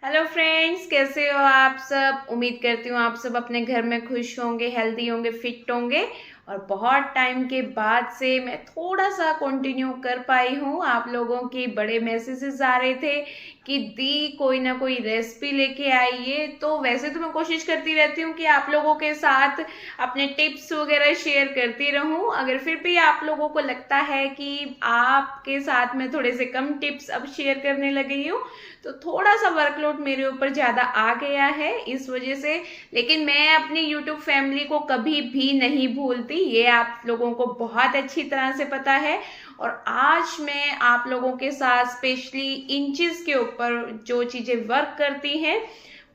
Hello friends, कैसे हो आप सब। उम्मीद करती हूँ आप सब अपने घर में खुश होंगे, हेल्दी होंगे, फिट होंगे। और बहुत टाइम के बाद से मैं थोड़ा सा कंटिन्यू कर पाई हूँ। आप लोगों की बड़े मैसेजेस आ रहे थे कि दी कोई ना कोई रेसिपी लेके आइए। तो वैसे तो मैं कोशिश करती रहती हूँ कि आप लोगों के साथ अपने टिप्स वगैरह शेयर करती रहूँ। अगर फिर भी आप लोगों को लगता है कि आपके साथ मैं थोड़े से कम टिप्स अब शेयर करने लगी हूँ, तो थोड़ा सा वर्कलोड मेरे ऊपर ज़्यादा आ गया है इस वजह से। लेकिन मैं अपनी यूट्यूब फैमिली को कभी भी नहीं भूलती, ये आप लोगों को बहुत अच्छी तरह से पता है। और आज मैं आप लोगों के साथ स्पेशली इंचेस के ऊपर जो चीज़ें वर्क करती हैं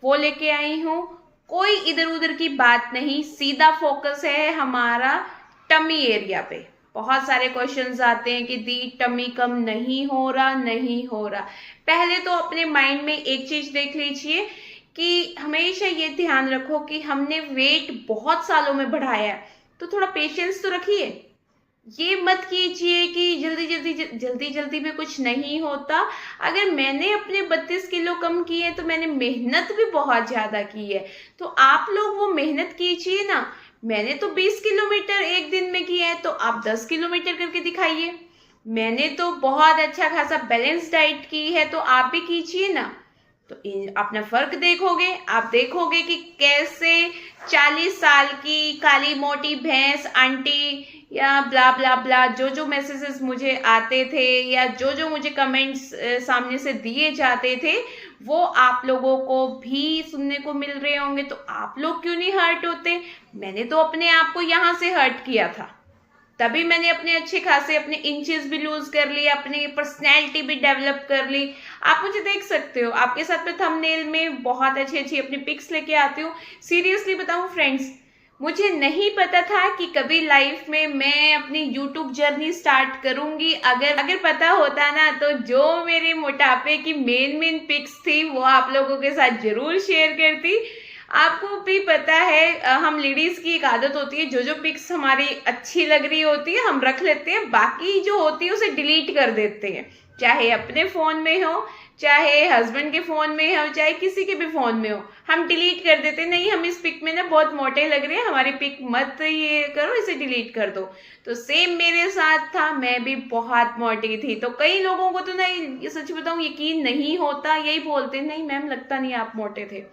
वो लेके आई हूँ। कोई इधर उधर की बात नहीं, सीधा फोकस है हमारा टमी एरिया पे। बहुत सारे क्वेश्चंस आते हैं कि दी टमी कम नहीं हो रहा, नहीं हो रहा। पहले तो अपने माइंड में एक चीज देख लीजिए कि हमेशा ये ध्यान रखो कि हमने वेट बहुत सालों में बढ़ाया है, तो थोड़ा पेशेंस तो रखिए। ये मत कीजिए कि जल्दी जल्दी में कुछ नहीं होता। अगर मैंने अपने 32 किलो कम किए तो मैंने मेहनत भी बहुत ज्यादा की है, तो आप लोग वो मेहनत कीजिए ना। मैंने तो 20 किलोमीटर एक दिन में किया है, तो आप 10 किलोमीटर करके दिखाइए। मैंने तो बहुत अच्छा खासा बैलेंस डाइट की है, तो आप भी कीजिए ना। तो अपना फर्क देखोगे, आप देखोगे कि कैसे 40 साल की काली मोटी भैंस आंटी या ब्ला ब्ला ब्ला जो जो मैसेजेस मुझे आते थे या जो जो मुझे कमेंट्स सामने से दिए जाते थे, वो आप लोगों को भी सुनने को मिल रहे होंगे। तो आप लोग क्यों नहीं हर्ट होते। मैंने तो अपने आप को यहाँ से हर्ट किया था, तभी मैंने अपने अच्छे खासे अपने इंचेस भी लूज कर लिए, अपनी पर्सनैलिटी भी डेवलप कर ली। आप मुझे देख सकते हो, आपके साथ में थंबनेल में बहुत अच्छी अच्छी अपनी पिक्स लेके आती हूँ। सीरियसली बताऊँ फ्रेंड्स, मुझे नहीं पता था कि कभी लाइफ में मैं अपनी यूट्यूब जर्नी स्टार्ट करूंगी। अगर अगर पता होता ना, तो जो मेरे मोटापे की मेन मेन पिक्स थी वो आप लोगों के साथ जरूर शेयर करती। आपको भी पता है हम लेडीज की एक आदत होती है, जो जो पिक्स हमारी अच्छी लग रही होती है हम रख लेते हैं, बाकी जो होती है उसे डिलीट कर देते हैं। चाहे अपने फोन में हो, चाहे हस्बैंड के फोन में हो, चाहे किसी के भी फोन में हो, हम डिलीट कर देते हैं। नहीं, हम इस पिक में ना बहुत मोटे लग रहे हैं, हमारी पिक मत ये करो, इसे डिलीट कर दो। तो सेम मेरे साथ था, मैं भी बहुत मोटी थी। तो कई लोगों को तो नहीं, ये सच बताऊं, यकीन नहीं होता, यही बोलते नहीं मैम लगता नहीं आप मोटे थे।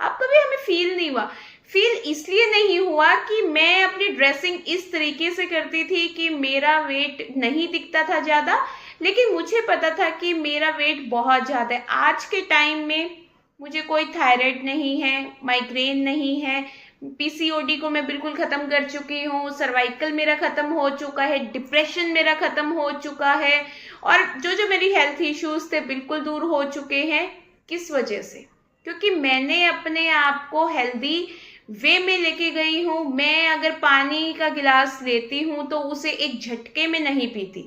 अब कभी हमें फील नहीं हुआ। फील इसलिए नहीं हुआ कि मैं अपनी ड्रेसिंग इस तरीके से करती थी कि मेरा वेट नहीं दिखता था ज्यादा, लेकिन मुझे पता था कि मेरा वेट बहुत ज्यादा है। आज के टाइम में मुझे कोई थायराइड नहीं है, माइग्रेन नहीं है, पीसीओडी को मैं बिल्कुल खत्म कर चुकी हूँ, सर्वाइकल मेरा खत्म हो चुका है, डिप्रेशन मेरा खत्म हो चुका है, और जो जो मेरी हेल्थ इश्यूज थे बिल्कुल दूर हो चुके हैं। किस वजह से? क्योंकि मैंने अपने आप को हेल्दी वे में लेके गई हूँ। मैं अगर पानी का गिलास लेती हूँ तो उसे एक झटके में नहीं पीती,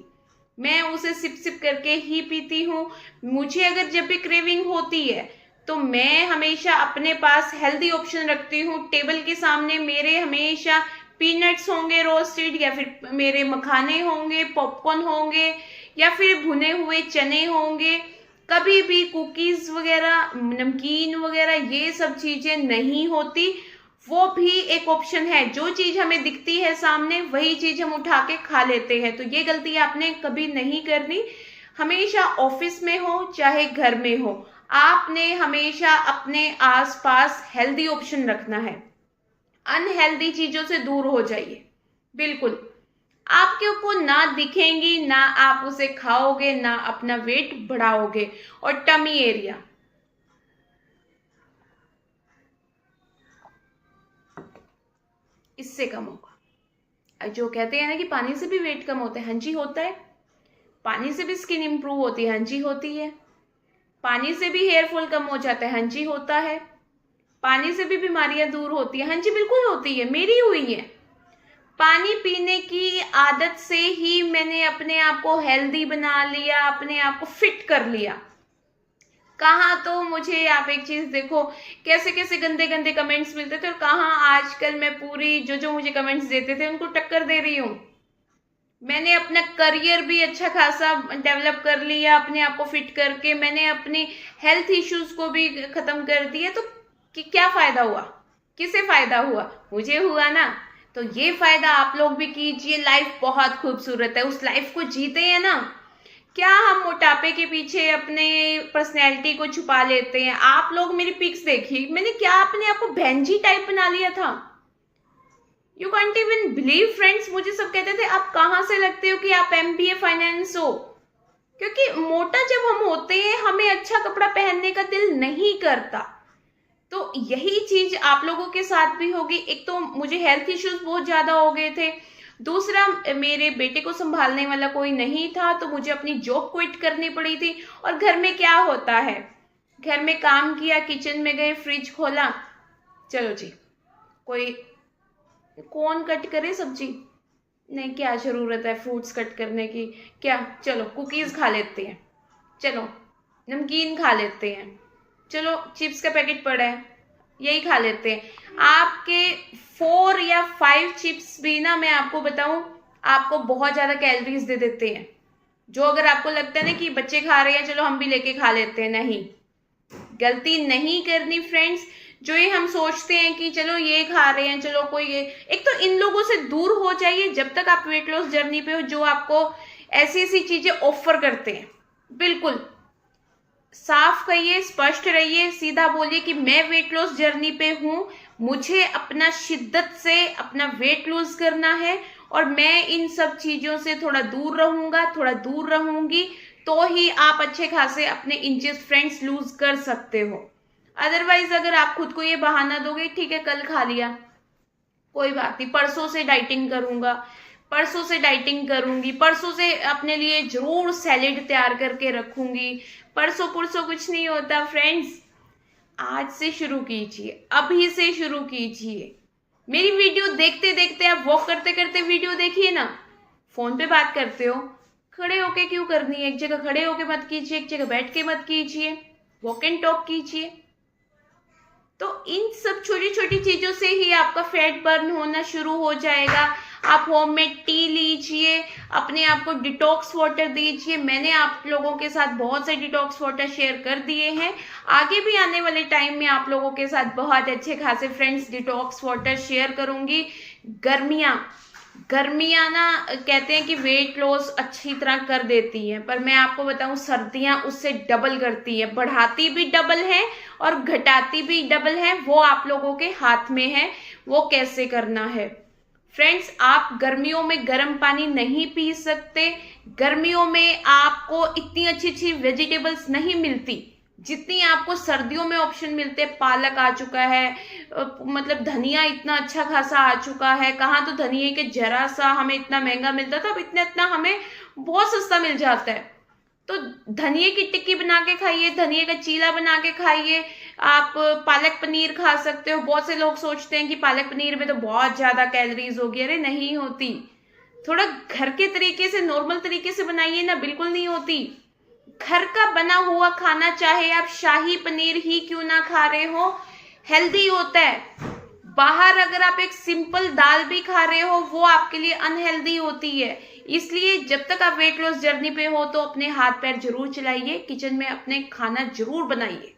मैं उसे सिप सिप करके ही पीती हूँ। मुझे अगर जब भी क्रेविंग होती है तो मैं हमेशा अपने पास हेल्दी ऑप्शन रखती हूँ। टेबल के सामने मेरे हमेशा पीनट्स होंगे रोस्टेड, या फिर मेरे मखाने होंगे, पॉपकॉर्न होंगे, या फिर भुने हुए चने होंगे। कभी भी कुकीज वगैरह, नमकीन वगैरह, ये सब चीजें नहीं होती। वो भी एक ऑप्शन है। जो चीज हमें दिखती है सामने वही चीज हम उठा के खा लेते हैं, तो ये गलती आपने कभी नहीं करनी। हमेशा ऑफिस में हो चाहे घर में हो, आपने हमेशा अपने आसपास हेल्दी ऑप्शन रखना है। अनहेल्दी चीजों से दूर हो जाइए। बिल्कुल आपके को ना दिखेंगी, ना आप उसे खाओगे, ना अपना वेट बढ़ाओगे। और टमी एरिया, इससे कम होगा। जो कहते हैं ना कि पानी से भी वेट कम होता है, हाँ जी होता है। पानी से भी स्किन इंप्रूव होती है, हाँ जी होती है। पानी से भी हेयर फॉल कम हो जाता है, हाँ जी होता है। पानी से भी बीमारियां दूर होती है, हाँ जी बिल्कुल होती है, मेरी हुई है। पानी पीने की आदत से ही मैंने अपने आप को हेल्दी बना लिया, अपने आप को फिट कर लिया। कहाँ तो मुझे, आप एक चीज देखो, कैसे कैसे गंदे गंदे कमेंट्स मिलते थे, और कहाँ आजकल मैं पूरी जो जो मुझे कमेंट्स देते थे उनको टक्कर दे रही हूँ। मैंने अपना करियर भी अच्छा खासा डेवलप कर लिया अपने आप को फिट करके, मैंने अपनी हेल्थ इश्यूज को भी खत्म कर दिया। तो क्या फायदा हुआ? किसे फायदा हुआ? मुझे हुआ ना। तो ये फायदा आप लोग भी कीजिए। लाइफ बहुत खूबसूरत है, उस लाइफ को जीते हैं ना। क्या हम मोटापे के पीछे अपने पर्सनैलिटी को छुपा लेते हैं? आप लोग मेरी पिक्स देखिए, मैंने क्या अपने आप को बहनजी टाइप बना लिया था। You can't even believe friends, मुझे सब कहते थे आप कहाँ से लगते हो कि आप एमबीए फाइनेंस हो। क्योंकि मोटा जब हम होते हैं हमें अच्छा कपड़ा पहनने का दिल नहीं करता। तो यही चीज आप लोगों के साथ भी होगी। एक तो मुझे हेल्थ इश्यूज बहुत ज्यादा हो गए थे, दूसरा मेरे बेटे को संभालने वाला कोई नहीं था, तो मुझे अपनी जॉब क्विट करनी पड़ी थी। और घर में क्या होता है, घर में काम किया, किचन में गए, फ्रिज खोला, चलो जी कोई कौन कट करे सब्जी, नहीं क्या जरूरत है फ्रूट्स कट करने की, क्या चलो कुकीज खा लेते हैं, चलो नमकीन खा लेते हैं, चलो चिप्स का पैकेट पड़ा है यही खा लेते हैं। आपके 4 या 5 चिप्स भी ना, मैं आपको बताऊं, आपको बहुत ज्यादा कैलोरीज दे देते हैं। जो अगर आपको लगता है ना कि बच्चे खा रहे हैं चलो हम भी लेके खा लेते हैं, नहीं, गलती नहीं करनी फ्रेंड्स। जो ये हम सोचते हैं कि चलो ये खा रहे हैं चलो कोई ये, एक तो इन लोगों से दूर हो जाइए जब तक आप वेट लॉस जर्नी पे हो, जो आपको ऐसी ऐसी चीजें ऑफर करते हैं। बिल्कुल साफ कहिए, स्पष्ट रहिए, सीधा बोलिए कि मैं वेट लॉस जर्नी पे हूं, मुझे अपना शिद्दत से अपना वेट लूज करना है और मैं इन सब चीजों से थोड़ा दूर रहूंगा, थोड़ा दूर रहूंगी, तो ही आप अच्छे खासे अपने इंचेस फ्रेंड्स लूज कर सकते हो। अदरवाइज अगर आप खुद को ये बहाना दोगे ठीक है कल खा लिया कोई बात नहीं, परसों से डाइटिंग करूंगा, परसों से डाइटिंग करूंगी, परसों से अपने लिए जरूर सैलेड तैयार करके रखूंगी, परसों पुरसों कुछ नहीं होता फ्रेंड्स। आज से शुरू कीजिए, अभी से शुरू कीजिए। मेरी वीडियो देखते देखते, आप वॉक करते करते वीडियो देखिए ना, फोन पे बात करते हो, खड़े होके क्यों करनी है? एक जगह खड़े होके मत कीजिए, एक जगह बैठ के मत कीजिए, वॉक एंड टॉक कीजिए। तो इन सब छोटी छोटी चीजों से ही आपका फैट बर्न होना शुरू हो जाएगा। आप होममेड टी लीजिए, अपने आप को डिटॉक्स वाटर दीजिए। मैंने आप लोगों के साथ बहुत से डिटॉक्स वाटर शेयर कर दिए हैं, आगे भी आने वाले टाइम में आप लोगों के साथ बहुत अच्छे खासे फ्रेंड्स डिटॉक्स वाटर शेयर करूंगी। गर्मियां ना कहते हैं कि वेट लॉस अच्छी तरह कर देती हैं, पर मैं आपको बताऊं सर्दियां उससे डबल करती है, बढ़ाती भी डबल है और घटाती भी डबल है। वो आप लोगों के हाथ में है, वो कैसे करना है। फ्रेंड्स आप गर्मियों में गर्म पानी नहीं पी सकते, गर्मियों में आपको इतनी अच्छी अच्छी वेजिटेबल्स नहीं मिलती जितनी आपको सर्दियों में ऑप्शन मिलते। पालक आ चुका है, मतलब धनिया इतना अच्छा खासा आ चुका है, कहाँ तो धनिया के जरा सा हमें इतना महंगा मिलता था, अब इतना इतना हमें बहुत सस्ता मिल जाता है। तो धनिया की टिक्की बना के खाइए, धनिया का चीला बना के खाइए, आप पालक पनीर खा सकते हो। बहुत से लोग सोचते हैं कि पालक पनीर में तो बहुत ज्यादा कैलोरीज होगी, अरे नहीं होती। थोड़ा घर के तरीके से, नॉर्मल तरीके से बनाइए ना, बिल्कुल नहीं होती। घर का बना हुआ खाना, चाहे आप शाही पनीर ही क्यों ना खा रहे हो, हेल्दी होता है। बाहर अगर आप एक सिंपल दाल भी खा रहे हो वो आपके लिए अनहेल्दी होती है। इसलिए जब तक आप वेट लॉस जर्नी पे हो तो अपने हाथ पैर जरूर चलाइए, किचन में अपने खाना जरूर बनाइए।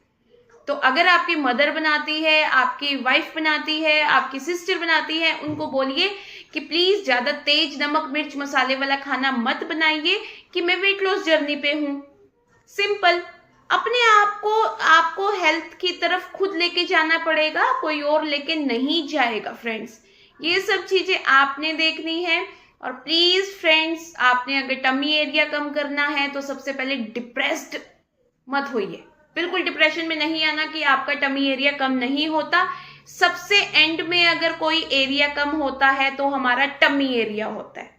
तो अगर आपकी मदर बनाती है, आपकी वाइफ बनाती है, आपकी सिस्टर बनाती है, उनको बोलिए कि प्लीज ज्यादा तेज नमक मिर्च मसाले वाला खाना मत बनाइए कि मैं वेट लॉस जर्नी पे हूं। सिंपल, अपने आपको हेल्थ की तरफ खुद लेके जाना पड़ेगा, कोई और लेके नहीं जाएगा फ्रेंड्स। ये सब चीजें आपने देखनी है। और प्लीज फ्रेंड्स आपने अगर टमी एरिया कम करना है तो सबसे पहले डिप्रेस्ड मत होइए, बिल्कुल डिप्रेशन में नहीं आना कि आपका टमी एरिया कम नहीं होता। सबसे एंड में अगर कोई एरिया कम होता है तो हमारा टमी एरिया होता है,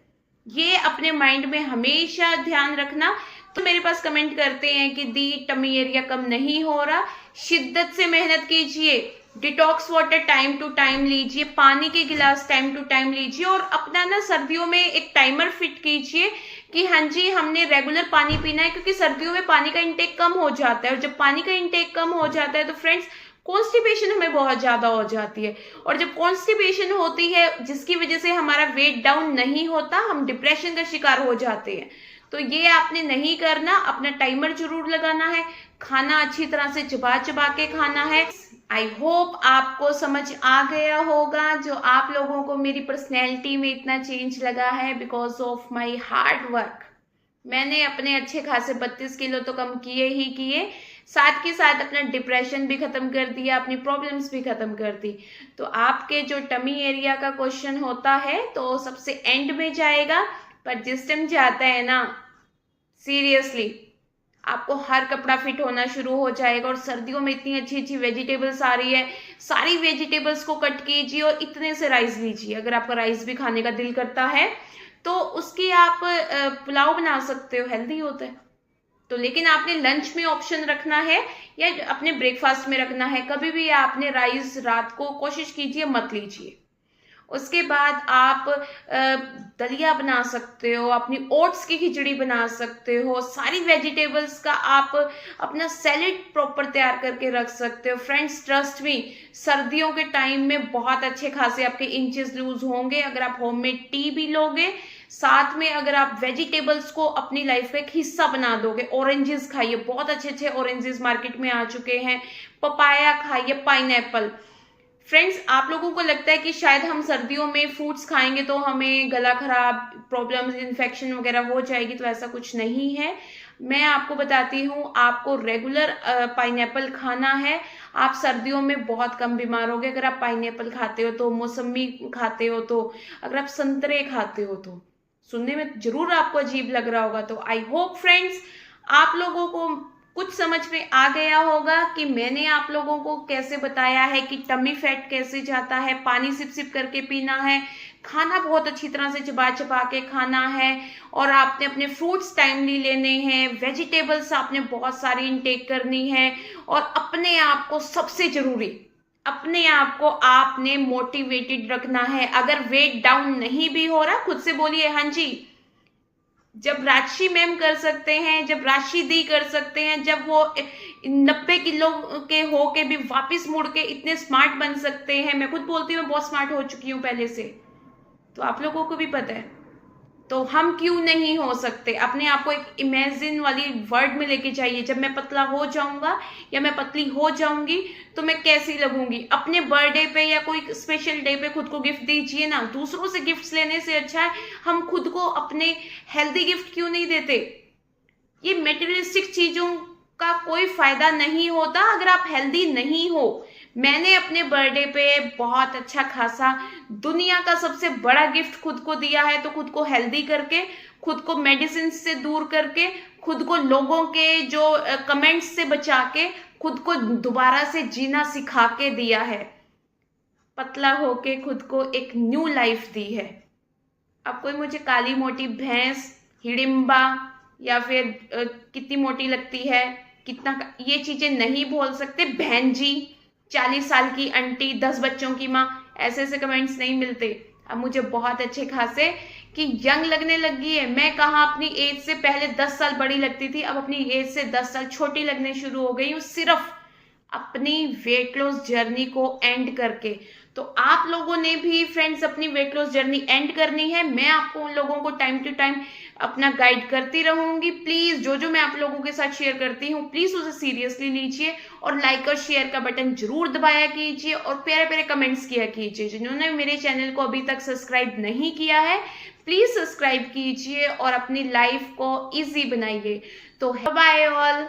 ये अपने माइंड में हमेशा ध्यान रखना। तो मेरे पास कमेंट करते हैं कि दी टमी एरिया कम नहीं हो रहा, शिद्दत से मेहनत कीजिए, detox water time to time लीजिए, पानी के गिलास टाइम टू टाइम लीजिए और अपना ना सर्दियों में एक टाइमर फिट कीजिए कि हाँ जी हमने रेगुलर पानी पीना है, क्योंकि सर्दियों में पानी का इंटेक कम हो जाता है और जब पानी का इंटेक कम हो जाता है तो फ्रेंड्स कॉन्स्टिपेशन हमें बहुत ज़्यादा हो जाती है, और जब कॉन्स्टिपेशन होती है जिसकी वजह से हमारा वेट डाउन नहीं होता, हम डिप्रेशन का शिकार हो जाते हैं। तो ये आपने नहीं करना, अपना टाइमर जरूर लगाना है, खाना अच्छी तरह से चबा चबा के खाना है। आई होप आपको समझ आ गया होगा जो आप लोगों को मेरी पर्सनैलिटी में इतना चेंज लगा है because of my hard work. मैंने अपने अच्छे खासे 32 किलो तो कम किए ही किए, साथ के साथ अपना डिप्रेशन भी खत्म कर दिया, अपनी प्रॉब्लम्स भी खत्म कर दी। तो आपके जो टमी एरिया का क्वेश्चन होता है तो सबसे एंड में जाएगा, पर जिस टाइम जाता है ना, सीरियसली आपको हर कपड़ा फिट होना शुरू हो जाएगा। और सर्दियों में इतनी अच्छी अच्छी वेजिटेबल्स आ रही है, सारी वेजिटेबल्स को कट कीजिए और इतने से राइस लीजिए। अगर आपका राइस भी खाने का दिल करता है तो उसकी आप पुलाव बना सकते हो, हेल्दी होता है। तो लेकिन आपने लंच में ऑप्शन रखना है या अपने ब्रेकफास्ट में रखना है। कभी भी आपने राइस रात को कोशिश कीजिए मत लीजिए। उसके बाद आप दलिया बना सकते हो, अपनी ओट्स की खिचड़ी बना सकते हो, सारी वेजिटेबल्स का आप अपना सैलेड प्रॉपर तैयार करके रख सकते हो। फ्रेंड्स ट्रस्ट मी, सर्दियों के टाइम में बहुत अच्छे खासे आपके इंचेस लूज होंगे अगर आप होममेड टी भी लोगे, साथ में अगर आप वेजिटेबल्स को अपनी लाइफ का एक हिस्सा बना दोगे। ऑरेंजेस खाइए, बहुत अच्छे अच्छे ऑरेंजेस मार्केट में आ चुके हैं। पपाया खाइए, पाइनएप्पल। फ्रेंड्स आप लोगों को लगता है कि शायद हम सर्दियों में फ्रूट्स खाएंगे तो हमें गला खराब, प्रॉब्लम्स, इन्फेक्शन वगैरह हो जाएगी, तो ऐसा कुछ नहीं है। मैं आपको बताती हूँ, आपको रेगुलर पाइनएप्पल खाना है। आप सर्दियों में बहुत कम बीमार होगे अगर आप पाइनएप्पल खाते हो तो, मौसमी खाते हो तो, अगर आप संतरे खाते हो तो। सुनने में जरूर आपको अजीब लग रहा होगा। तो आई होप फ्रेंड्स आप लोगों को कुछ समझ में आ गया होगा कि मैंने आप लोगों को कैसे बताया है कि टमी फैट कैसे जाता है। पानी सिप सिप करके पीना है, खाना बहुत अच्छी तरह से चबा चबा के खाना है, और आपने अपने फ्रूट्स टाइमली लेने हैं, वेजिटेबल्स आपने बहुत सारी इनटेक करनी है, और अपने आप को सबसे जरूरी, अपने आप को आपने मोटिवेटेड रखना है। अगर वेट डाउन नहीं भी हो रहा, खुद से बोलिए हाँ जी। जब राशि मैम कर सकते हैं, जब राशि दी कर सकते हैं, जब वो 90 किलो के हो के भी वापस मुड़ के इतने स्मार्ट बन सकते हैं। मैं खुद बोलती हूँ मैं बहुत स्मार्ट हो चुकी हूँ पहले से, तो आप लोगों को भी पता है, तो हम क्यों नहीं हो सकते। अपने आप को एक इमेजिन वाली वर्ड में लेके जाइए, जब मैं पतला हो जाऊंगा या मैं पतली हो जाऊंगी तो मैं कैसी लगूंगी। अपने बर्थडे पे या कोई स्पेशल डे पे खुद को गिफ्ट दीजिए ना। दूसरों से गिफ्ट्स लेने से अच्छा है हम खुद को अपने हेल्दी गिफ्ट क्यों नहीं देते। ये मेटेरियलिस्टिक चीजों का कोई फायदा नहीं होता अगर आप हेल्दी नहीं हो। मैंने अपने बर्थडे पे बहुत अच्छा खासा दुनिया का सबसे बड़ा गिफ्ट खुद को दिया है, तो खुद को हेल्दी करके, खुद को मेडिसिन से दूर करके, खुद को लोगों के जो कमेंट्स से बचा के, खुद को दोबारा से जीना सिखा के दिया है। पतला होके खुद को एक न्यू लाइफ दी है। अब कोई मुझे काली मोटी भैंस, हिडिंबा या फिर कितनी मोटी लगती है, कितना, ये चीजें नहीं बोल सकते। बहन जी, 40 साल की आंटी, 10 बच्चों की माँ, ऐसे ऐसे कमेंट्स नहीं मिलते। अब मुझे बहुत अच्छे खासे कि यंग लगने लगी है। मैं कहाँ अपनी एज से पहले 10 साल बड़ी लगती थी, अब अपनी एज से 10 साल छोटी लगने शुरू हो गई हूँ, सिर्फ अपनी वेट लॉस जर्नी को एंड करके। तो आप लोगों ने भी फ्रेंड्स अपनी वेट लॉस जर्नी एंड करनी है। मैं आपको उन लोगों को टाइम टू टाइम अपना गाइड करती रहूंगी। प्लीज जो जो मैं आप लोगों के साथ शेयर करती हूँ प्लीज उसे सीरियसली लीजिए, और लाइक और शेयर का बटन जरूर दबाया कीजिए, और प्यारे प्यारे कमेंट्स किया कीजिए। जिन्होंने मेरे चैनल को अभी तक सब्सक्राइब नहीं किया है प्लीज सब्सक्राइब कीजिए और अपनी लाइफ को इजी बनाइए। तो बाय ऑल।